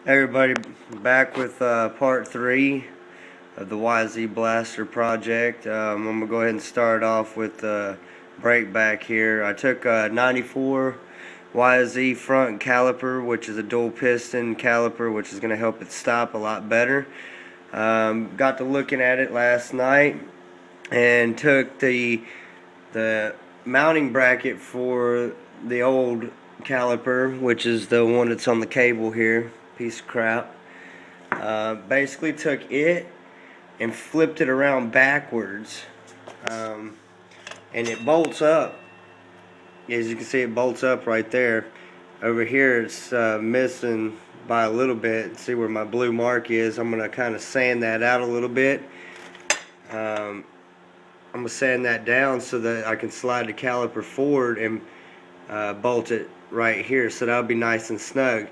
Everybody, back with part 3 of the YZ Blaster project. I'm going to go ahead and start off with the brake back here. I took a 94 YZ front caliper, which is a dual piston caliper, which is going to help it stop a lot better. Got to looking at it last night and took the mounting bracket for the old caliper, which is the one that's on the cable here. Piece of crap. Basically took it and flipped it around backwards, and it bolts up. As you can see, it bolts up right there. Over here it's missing by a little bit. See where my blue mark is? I'm gonna kind of sand that out a little bit. I'm gonna sand that down so that I can slide the caliper forward and bolt it right here, so that'll be nice and snug.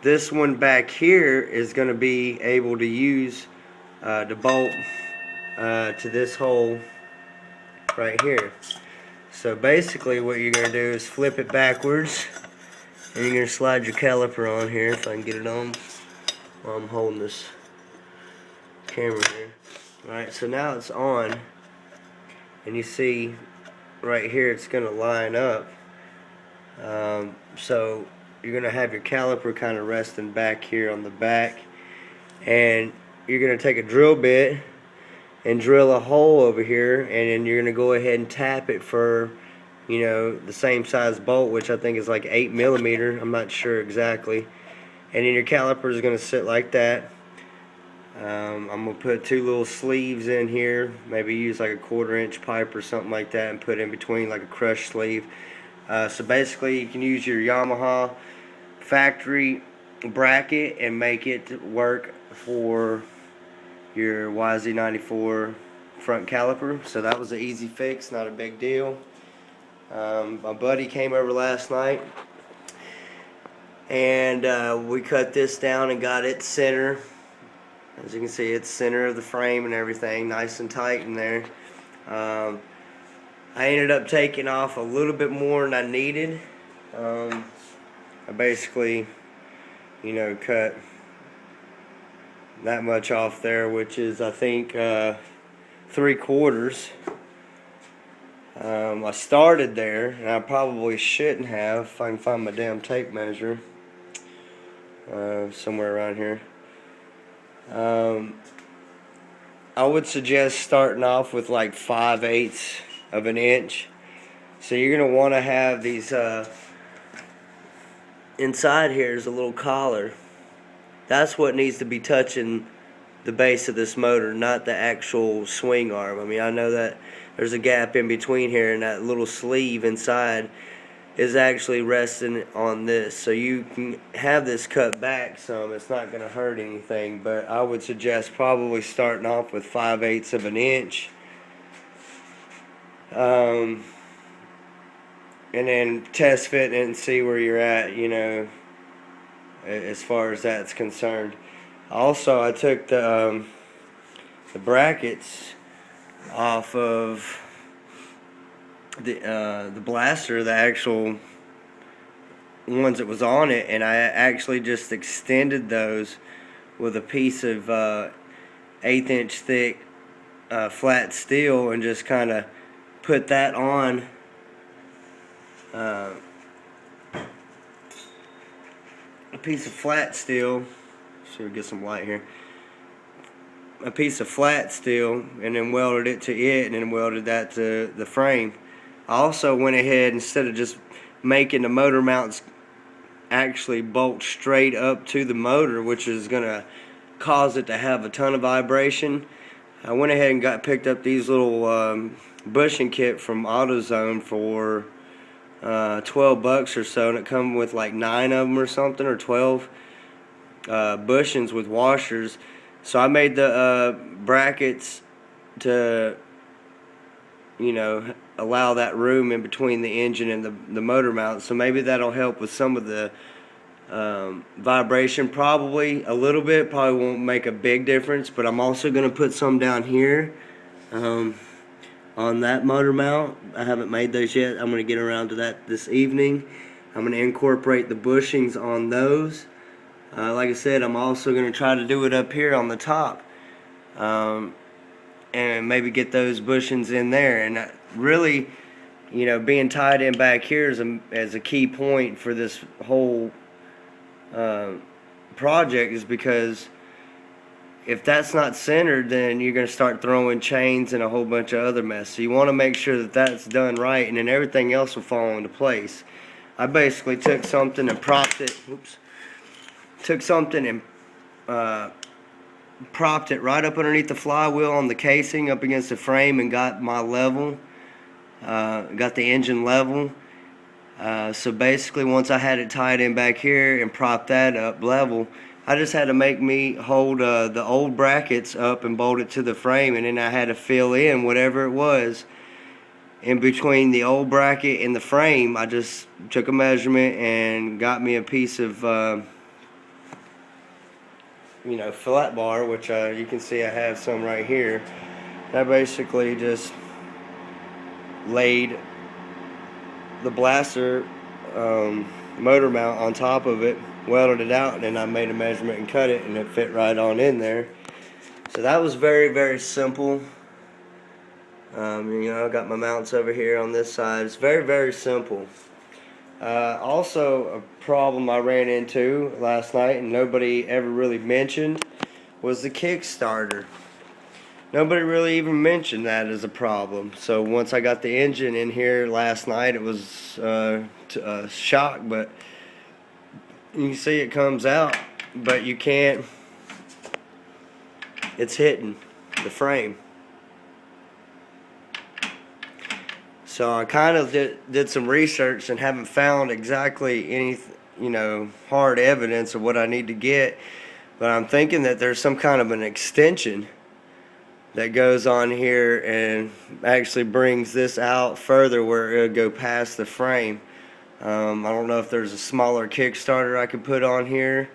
This one back here is going to be able to use the bolt to this hole right here. So basically what you're going to do is flip it backwards, and you're going to slide your caliper on here, if I can get it on while I'm holding this camera here. Alright, so now it's on, and you see right here it's going to line up. So you're going to have your caliper kind of resting back here on the back, and you're going to take a drill bit and drill a hole over here, and then you're going to go ahead and tap it for, you know, the same size bolt, which I think is like 8mm. I'm not sure exactly. And then your caliper is going to sit like that. I'm going to put 2 little sleeves in here, maybe use like a 1/4-inch pipe or something like that, and put in between like a crush sleeve. So basically you can use your Yamaha factory bracket and make it work for your YZ94 front caliper. So that was an easy fix, not a big deal. My buddy came over last night, and we cut this down and got it center. As you can see, it's center of the frame and everything, nice and tight in there. I ended up taking off a little bit more than I needed. I basically, you know, cut that much off there, which is, I think, 3/4. I started there, and I probably shouldn't have. If I can find my damn tape measure somewhere around here. I would suggest starting off with like 5/8 of an inch. So you're going to want to have these inside here is a little collar. That's what needs to be touching the base of this motor, not the actual swing arm. I mean, I know that there's a gap in between here, and that little sleeve inside is actually resting on this. So you can have this cut back some. It's not going to hurt anything, but I would suggest probably starting off with 5/8 of an inch. And then test fit it and see where you're at, you know, as far as that's concerned. Also, I took the brackets off of the blaster, the actual ones that was on it, and I actually just extended those with a piece of 1/8 inch thick flat steel, and just kind of put that on a piece of flat steel. So we get some light here. A piece of flat steel, and then welded it to it, and then welded that to the frame. I also went ahead, instead of just making the motor mounts actually bolt straight up to the motor, which is going to cause it to have a ton of vibration, I went ahead and picked up these little bushing kit from AutoZone for $12 or so, and it come with like 9 of them or something, or 12 bushings with washers. So I made the brackets to, you know, allow that room in between the engine and the motor mount. So maybe that'll help with some of the vibration, probably a little bit. Probably won't make a big difference, but I'm also going to put some down here on that motor mount. I haven't made those yet. I'm going to get around to that this evening. I'm going to incorporate the bushings on those. Like I said, I'm also going to try to do it up here on the top, and maybe get those bushings in there. And really, you know, being tied in back here is a key point for this whole project, is because if that's not centered, then you're going to start throwing chains and a whole bunch of other mess. So you want to make sure that that's done right, and then everything else will fall into place. I basically took something and propped it. Propped it right up underneath the flywheel on the casing, up against the frame, and got my level. Got the engine level. So basically, once I had it tied in back here and propped that up level, I just had to make me hold the old brackets up and bolt it to the frame, and then I had to fill in whatever it was in between the old bracket and the frame. I just took a measurement and got me a piece of you know, flat bar, which you can see I have some right here. I basically just laid the blaster motor mount on top of it, welded it out, and then I made a measurement and cut it, and it fit right on in there. So that was very, very simple. You know, I got my mounts over here on this side. It's very, very simple. Also, a problem I ran into last night and nobody ever really mentioned was the Kickstarter. Nobody really even mentioned that as a problem. So once I got the engine in here last night, it was a shock. But you can see it comes out, but you can't. It's hitting the frame. So I kind of did some research and haven't found exactly any, you know, hard evidence of what I need to get. But I'm thinking that there's some kind of an extension that goes on here and actually brings this out further where it'll go past the frame. I don't know if there's a smaller Kickstarter I could put on here,